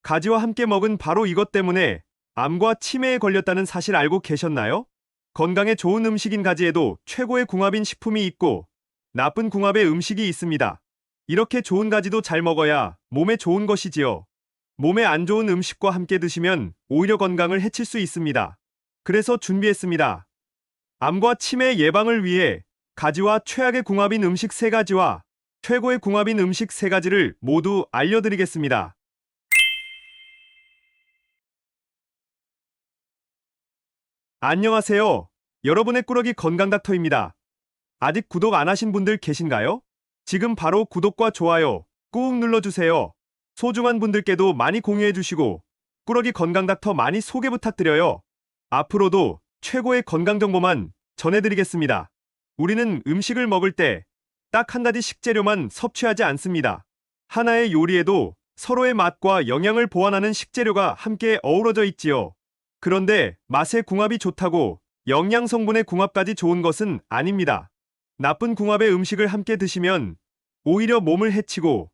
가지와 함께 먹은 바로 이것 때문에 암과 치매에 걸렸다는 사실 알고 계셨나요? 건강에 좋은 음식인 가지에도 최고의 궁합인 식품이 있고 나쁜 궁합의 음식이 있습니다. 이렇게 좋은 가지도 잘 먹어야 몸에 좋은 것이지요. 몸에 안 좋은 음식과 함께 드시면 오히려 건강을 해칠 수 있습니다. 그래서 준비했습니다. 암과 치매 예방을 위해 가지와 최악의 궁합인 음식 3가지와 최고의 궁합인 음식 3가지를 모두 알려드리겠습니다. 안녕하세요. 여러분의 꾸러기 건강닥터입니다. 아직 구독 안 하신 분들 계신가요? 지금 바로 구독과 좋아요 꾹 눌러주세요. 소중한 분들께도 많이 공유해주시고 꾸러기 건강닥터 많이 소개 부탁드려요. 앞으로도 최고의 건강정보만 전해드리겠습니다. 우리는 음식을 먹을 때 딱 한 가지 식재료만 섭취하지 않습니다. 하나의 요리에도 서로의 맛과 영양을 보완하는 식재료가 함께 어우러져 있지요. 그런데 맛의 궁합이 좋다고 영양 성분의 궁합까지 좋은 것은 아닙니다. 나쁜 궁합의 음식을 함께 드시면 오히려 몸을 해치고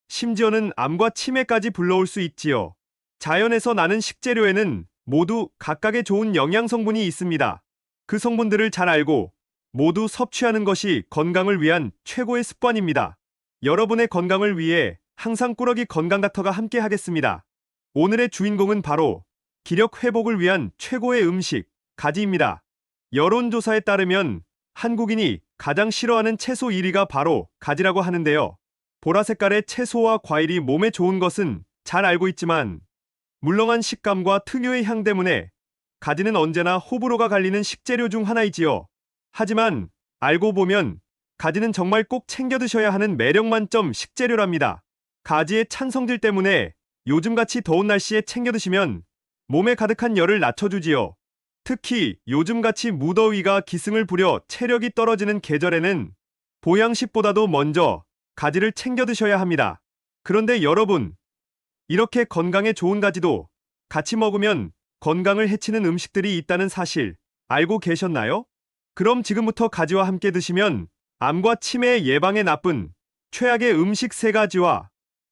심지어는 암과 치매까지 불러올 수 있지요. 자연에서 나는 식재료에는 모두 각각의 좋은 영양 성분이 있습니다. 그 성분들을 잘 알고 모두 섭취하는 것이 건강을 위한 최고의 습관입니다. 여러분의 건강을 위해 항상 꾸러기 건강닥터가 함께 하겠습니다. 오늘의 주인공은 바로 기력 회복을 위한 최고의 음식, 가지입니다. 여론조사에 따르면 한국인이 가장 싫어하는 채소 1위가 바로 가지라고 하는데요. 보라 색깔의 채소와 과일이 몸에 좋은 것은 잘 알고 있지만 물렁한 식감과 특유의 향 때문에 가지는 언제나 호불호가 갈리는 식재료 중 하나이지요. 하지만 알고 보면 가지는 정말 꼭 챙겨 드셔야 하는 매력 만점 식재료랍니다. 가지의 찬 성질 때문에 요즘같이 더운 날씨에 챙겨 드시면 몸에 가득한 열을 낮춰주지요. 특히 요즘같이 무더위가 기승을 부려 체력이 떨어지는 계절에는 보양식보다도 먼저 가지를 챙겨 드셔야 합니다. 그런데 여러분, 이렇게 건강에 좋은 가지도 같이 먹으면 건강을 해치는 음식들이 있다는 사실 알고 계셨나요? 그럼 지금부터 가지와 함께 드시면 암과 치매 예방에 나쁜 최악의 음식 3가지와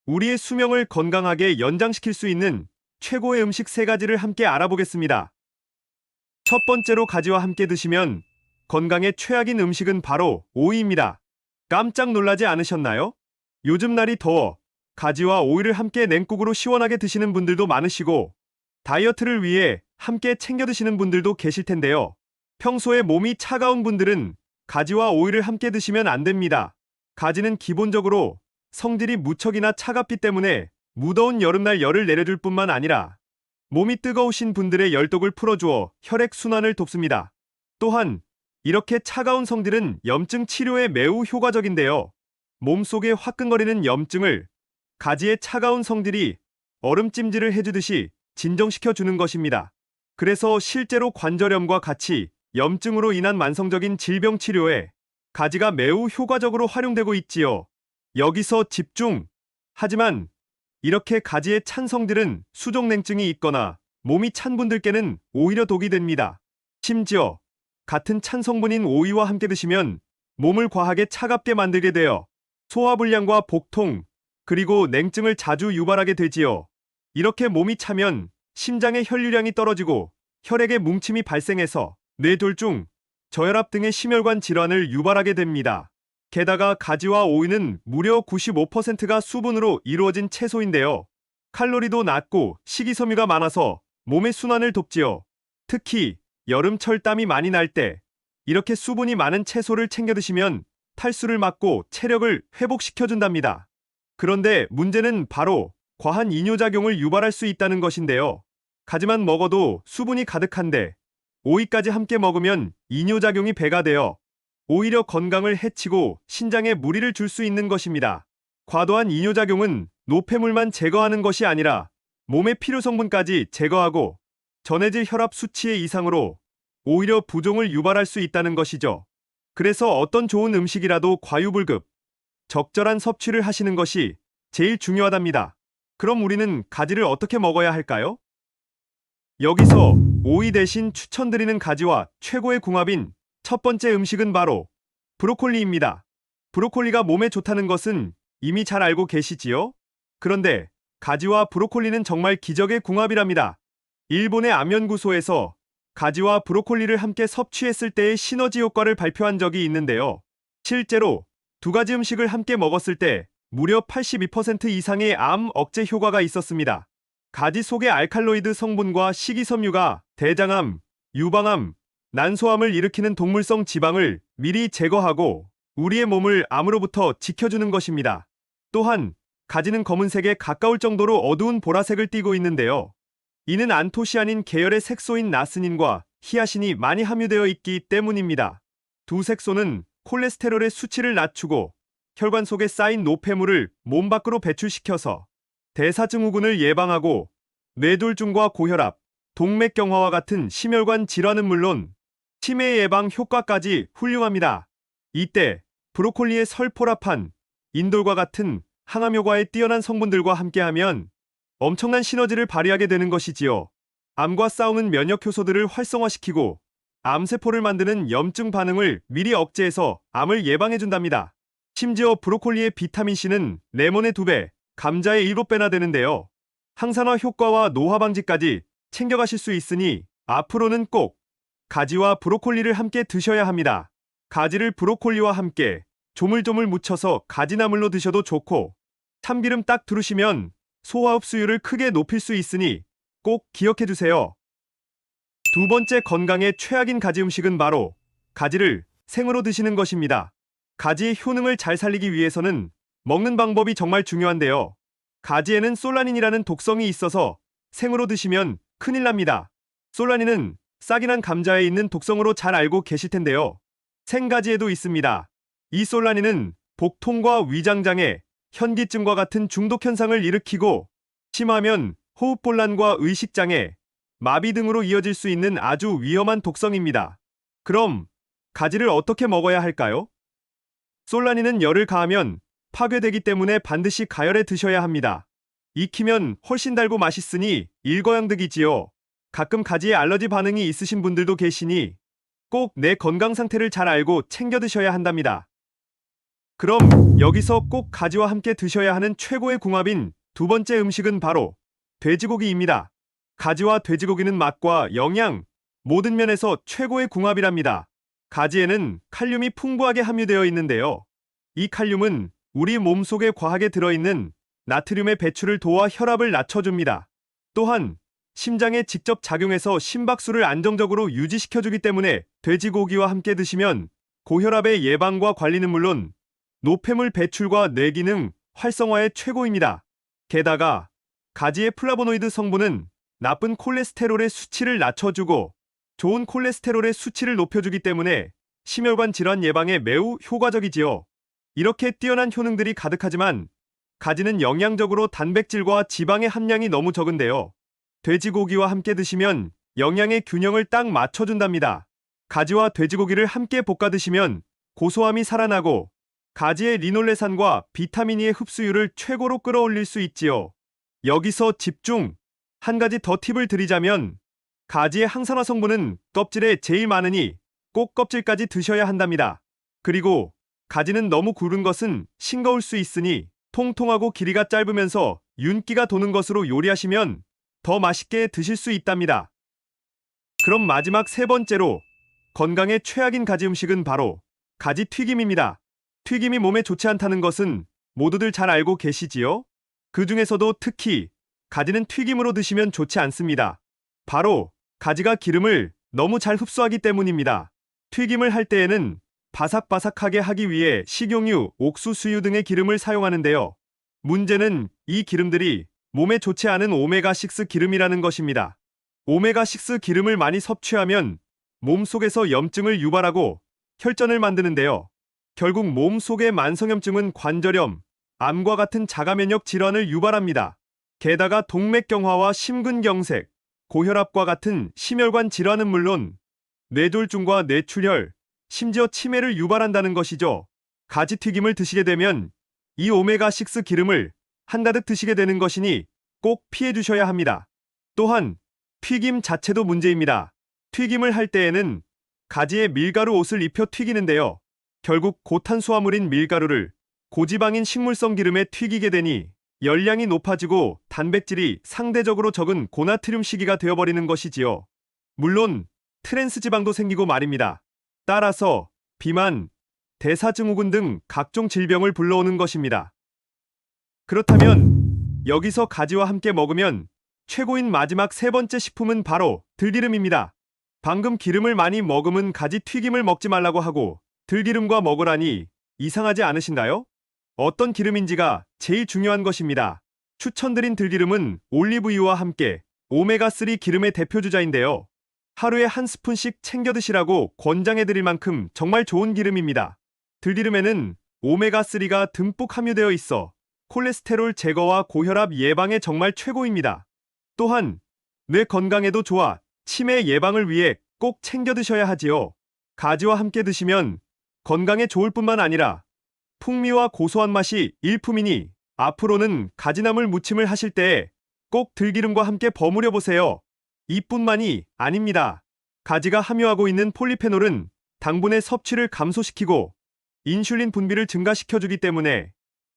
우리의 수명을 건강하게 연장시킬 수 있는 최고의 음식 3가지를 함께 알아보겠습니다. 첫 번째로 가지와 함께 드시면 건강에 최악인 음식은 바로 오이입니다. 깜짝 놀라지 않으셨나요? 요즘 날이 더워 가지와 오이를 함께 냉국으로 시원하게 드시는 분들도 많으시고 다이어트를 위해 함께 챙겨 드시는 분들도 계실 텐데요. 평소에 몸이 차가운 분들은 가지와 오이를 함께 드시면 안 됩니다. 가지는 기본적으로 성질이 무척이나 차갑기 때문에 무더운 여름날 열을 내려줄 뿐만 아니라 몸이 뜨거우신 분들의 열독을 풀어주어 혈액순환을 돕습니다. 또한 이렇게 차가운 성질은 염증 치료에 매우 효과적인데요. 몸속에 화끈거리는 염증을 가지의 차가운 성질이 얼음찜질을 해주듯이 진정시켜주는 것입니다. 그래서 실제로 관절염과 같이 염증으로 인한 만성적인 질병 치료에 가지가 매우 효과적으로 활용되고 있지요. 여기서 집중! 하지만 이렇게 가지의 찬 성질은 수족냉증이 있거나 몸이 찬 분들께는 오히려 독이 됩니다. 심지어 같은 찬 성분인 오이와 함께 드시면 몸을 과하게 차갑게 만들게 되어 소화불량과 복통, 그리고 냉증을 자주 유발하게 되지요. 이렇게 몸이 차면 심장의 혈류량이 떨어지고 혈액의 뭉침이 발생해서 뇌졸중, 저혈압 등의 심혈관 질환을 유발하게 됩니다. 게다가 가지와 오이는 무려 95%가 수분으로 이루어진 채소인데요. 칼로리도 낮고 식이섬유가 많아서 몸의 순환을 돕지요. 특히 여름철 땀이 많이 날 때 이렇게 수분이 많은 채소를 챙겨 드시면 탈수를 막고 체력을 회복시켜준답니다. 그런데 문제는 바로 과한 이뇨작용을 유발할 수 있다는 것인데요. 가지만 먹어도 수분이 가득한데 오이까지 함께 먹으면 이뇨작용이 배가 되어 오히려 건강을 해치고 신장에 무리를 줄 수 있는 것입니다. 과도한 이뇨작용은 노폐물만 제거하는 것이 아니라 몸의 필요 성분까지 제거하고 전해질 혈압 수치의 이상으로 오히려 부종을 유발할 수 있다는 것이죠. 그래서 어떤 좋은 음식이라도 과유불급, 적절한 섭취를 하시는 것이 제일 중요하답니다. 그럼 우리는 가지를 어떻게 먹어야 할까요? 여기서 오이 대신 추천드리는 가지와 최고의 궁합인 첫 번째 음식은 바로 브로콜리입니다. 브로콜리가 몸에 좋다는 것은 이미 잘 알고 계시지요? 그런데 가지와 브로콜리는 정말 기적의 궁합이랍니다. 일본의 암연구소에서 가지와 브로콜리를 함께 섭취했을 때의 시너지 효과를 발표한 적이 있는데요. 실제로 두 가지 음식을 함께 먹었을 때 무려 82% 이상의 암 억제 효과가 있었습니다. 가지 속의 알칼로이드 성분과 식이섬유가 대장암, 유방암, 난소암을 일으키는 동물성 지방을 미리 제거하고 우리의 몸을 암으로부터 지켜주는 것입니다. 또한 가지는 검은색에 가까울 정도로 어두운 보라색을 띠고 있는데요. 이는 안토시아닌 계열의 색소인 나스닌과 히아신이 많이 함유되어 있기 때문입니다. 두 색소는 콜레스테롤의 수치를 낮추고 혈관 속에 쌓인 노폐물을 몸 밖으로 배출시켜서 대사증후군을 예방하고 뇌졸중과 고혈압, 동맥경화와 같은 심혈관 질환은 물론 치매 예방 효과까지 훌륭합니다. 이때 브로콜리의 설포라판, 인돌과 같은 항암 효과에 뛰어난 성분들과 함께하면 엄청난 시너지를 발휘하게 되는 것이지요. 암과 싸우는 면역 효소들을 활성화시키고 암세포를 만드는 염증 반응을 미리 억제해서 암을 예방해준답니다. 심지어 브로콜리의 비타민C는 레몬의 2배, 감자의 7배나 되는데요. 항산화 효과와 노화 방지까지 챙겨가실 수 있으니 앞으로는 꼭 가지와 브로콜리를 함께 드셔야 합니다. 가지를 브로콜리와 함께 조물조물 묻혀서 가지나물로 드셔도 좋고 참기름 딱 두르시면 소화 흡수율을 크게 높일 수 있으니 꼭 기억해 두세요. 두 번째 건강에 최악인 가지 음식은 바로 가지를 생으로 드시는 것입니다. 가지의 효능을 잘 살리기 위해서는 먹는 방법이 정말 중요한데요. 가지에는 솔라닌이라는 독성이 있어서 생으로 드시면 큰일 납니다. 솔라닌은 싹이 난 감자에 있는 독성으로 잘 알고 계실 텐데요. 생가지에도 있습니다. 이 솔라닌은 복통과 위장장애, 현기증과 같은 중독 현상을 일으키고 심하면 호흡곤란과 의식장애, 마비 등으로 이어질 수 있는 아주 위험한 독성입니다. 그럼 가지를 어떻게 먹어야 할까요? 솔라닌은 열을 가하면 파괴되기 때문에 반드시 가열해 드셔야 합니다. 익히면 훨씬 달고 맛있으니 일거양득이지요. 가끔 가지에 알러지 반응이 있으신 분들도 계시니 꼭 내 건강 상태를 잘 알고 챙겨 드셔야 한답니다. 그럼 여기서 꼭 가지와 함께 드셔야 하는 최고의 궁합인 두 번째 음식은 바로 돼지고기입니다. 가지와 돼지고기는 맛과 영양, 모든 면에서 최고의 궁합이랍니다. 가지에는 칼륨이 풍부하게 함유되어 있는데요. 이 칼륨은 우리 몸속에 과하게 들어있는 나트륨의 배출을 도와 혈압을 낮춰줍니다. 또한 심장에 직접 작용해서 심박수를 안정적으로 유지시켜주기 때문에 돼지고기와 함께 드시면 고혈압의 예방과 관리는 물론 노폐물 배출과 뇌기능 활성화에 최고입니다. 게다가 가지의 플라보노이드 성분은 나쁜 콜레스테롤의 수치를 낮춰주고 좋은 콜레스테롤의 수치를 높여주기 때문에 심혈관 질환 예방에 매우 효과적이지요. 이렇게 뛰어난 효능들이 가득하지만 가지는 영양적으로 단백질과 지방의 함량이 너무 적은데요. 돼지고기와 함께 드시면 영양의 균형을 딱 맞춰준답니다. 가지와 돼지고기를 함께 볶아 드시면 고소함이 살아나고 가지의 리놀레산과 비타민 E의 흡수율을 최고로 끌어올릴 수 있지요. 여기서 집중! 한 가지 더 팁을 드리자면 가지의 항산화 성분은 껍질에 제일 많으니 꼭 껍질까지 드셔야 한답니다. 그리고 가지는 너무 굵은 것은 싱거울 수 있으니 통통하고 길이가 짧으면서 윤기가 도는 것으로 요리하시면 더 맛있게 드실 수 있답니다. 그럼 마지막 세 번째로 건강에 최악인 가지 음식은 바로 가지 튀김입니다. 튀김이 몸에 좋지 않다는 것은 모두들 잘 알고 계시지요? 그 중에서도 특히 가지는 튀김으로 드시면 좋지 않습니다. 바로 가지가 기름을 너무 잘 흡수하기 때문입니다. 튀김을 할 때에는 바삭바삭하게 하기 위해 식용유, 옥수수유 등의 기름을 사용하는데요. 문제는 이 기름들이 몸에 좋지 않은 오메가6 기름이라는 것입니다. 오메가6 기름을 많이 섭취하면 몸속에서 염증을 유발하고 혈전을 만드는데요. 결국 몸속의 만성염증은 관절염, 암과 같은 자가면역 질환을 유발합니다. 게다가 동맥경화와 심근경색, 고혈압과 같은 심혈관 질환은 물론 뇌졸중과 뇌출혈, 심지어 치매를 유발한다는 것이죠. 가지튀김을 드시게 되면 이 오메가6 기름을 한가득 드시게 되는 것이니 꼭 피해 주셔야 합니다. 또한 튀김 자체도 문제입니다. 튀김을 할 때에는 가지에 밀가루 옷을 입혀 튀기는데요. 결국 고탄수화물인 밀가루를 고지방인 식물성 기름에 튀기게 되니 열량이 높아지고 단백질이 상대적으로 적은 고나트륨 시기가 되어버리는 것이지요. 물론 트랜스 지방도 생기고 말입니다. 따라서 비만, 대사증후군 등 각종 질병을 불러오는 것입니다. 그렇다면 여기서 가지와 함께 먹으면 최고인 마지막 세 번째 식품은 바로 들기름입니다. 방금 기름을 많이 머금은 가지 튀김을 먹지 말라고 하고 들기름과 먹으라니 이상하지 않으신가요? 어떤 기름인지가 제일 중요한 것입니다. 추천드린 들기름은 올리브유와 함께 오메가3 기름의 대표주자인데요. 하루에 한 스푼씩 챙겨 드시라고 권장해드릴 만큼 정말 좋은 기름입니다. 들기름에는 오메가3가 듬뿍 함유되어 있어 콜레스테롤 제거와 고혈압 예방에 정말 최고입니다. 또한 뇌 건강에도 좋아 치매 예방을 위해 꼭 챙겨 드셔야 하지요. 가지와 함께 드시면 건강에 좋을 뿐만 아니라 풍미와 고소한 맛이 일품이니 앞으로는 가지나물 무침을 하실 때 꼭 들기름과 함께 버무려 보세요. 이뿐만이 아닙니다. 가지가 함유하고 있는 폴리페놀은 당분의 섭취를 감소시키고 인슐린 분비를 증가시켜주기 때문에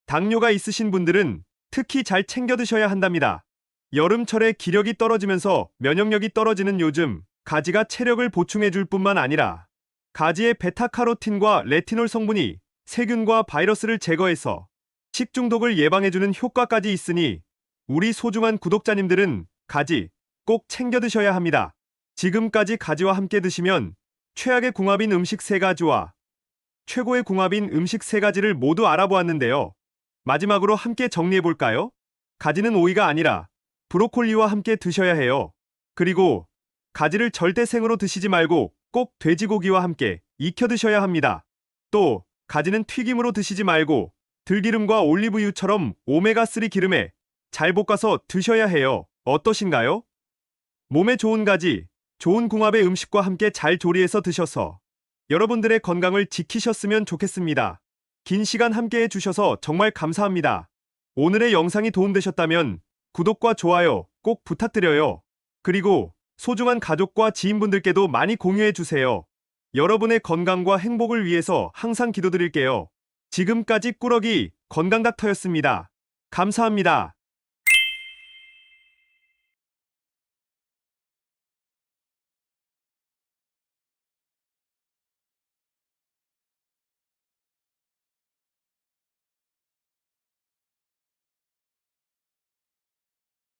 당뇨가 있으신 분들은 특히 잘 챙겨 드셔야 한답니다. 여름철에 기력이 떨어지면서 면역력이 떨어지는 요즘, 가지가 체력을 보충해 줄 뿐만 아니라 가지의 베타카로틴과 레티놀 성분이 세균과 바이러스를 제거해서 식중독을 예방해주는 효과까지 있으니 우리 소중한 구독자님들은 가지 꼭 챙겨 드셔야 합니다. 지금까지 가지와 함께 드시면 최악의 궁합인 음식 3가지와 최고의 궁합인 음식 3가지를 모두 알아보았는데요. 마지막으로 함께 정리해볼까요? 가지는 오이가 아니라 브로콜리와 함께 드셔야 해요. 그리고 가지를 절대 생으로 드시지 말고 꼭 돼지고기와 함께 익혀 드셔야 합니다. 또 가지는 튀김으로 드시지 말고 들기름과 올리브유처럼 오메가3 기름에 잘 볶아서 드셔야 해요. 어떠신가요? 몸에 좋은 가지, 좋은 궁합의 음식과 함께 잘 조리해서 드셔서 여러분들의 건강을 지키셨으면 좋겠습니다. 긴 시간 함께 해주셔서 정말 감사합니다. 오늘의 영상이 도움되셨다면 구독과 좋아요 꼭 부탁드려요. 그리고 소중한 가족과 지인분들께도 많이 공유해주세요. 여러분의 건강과 행복을 위해서 항상 기도드릴게요. 지금까지 꾸러기 건강닥터였습니다. 감사합니다.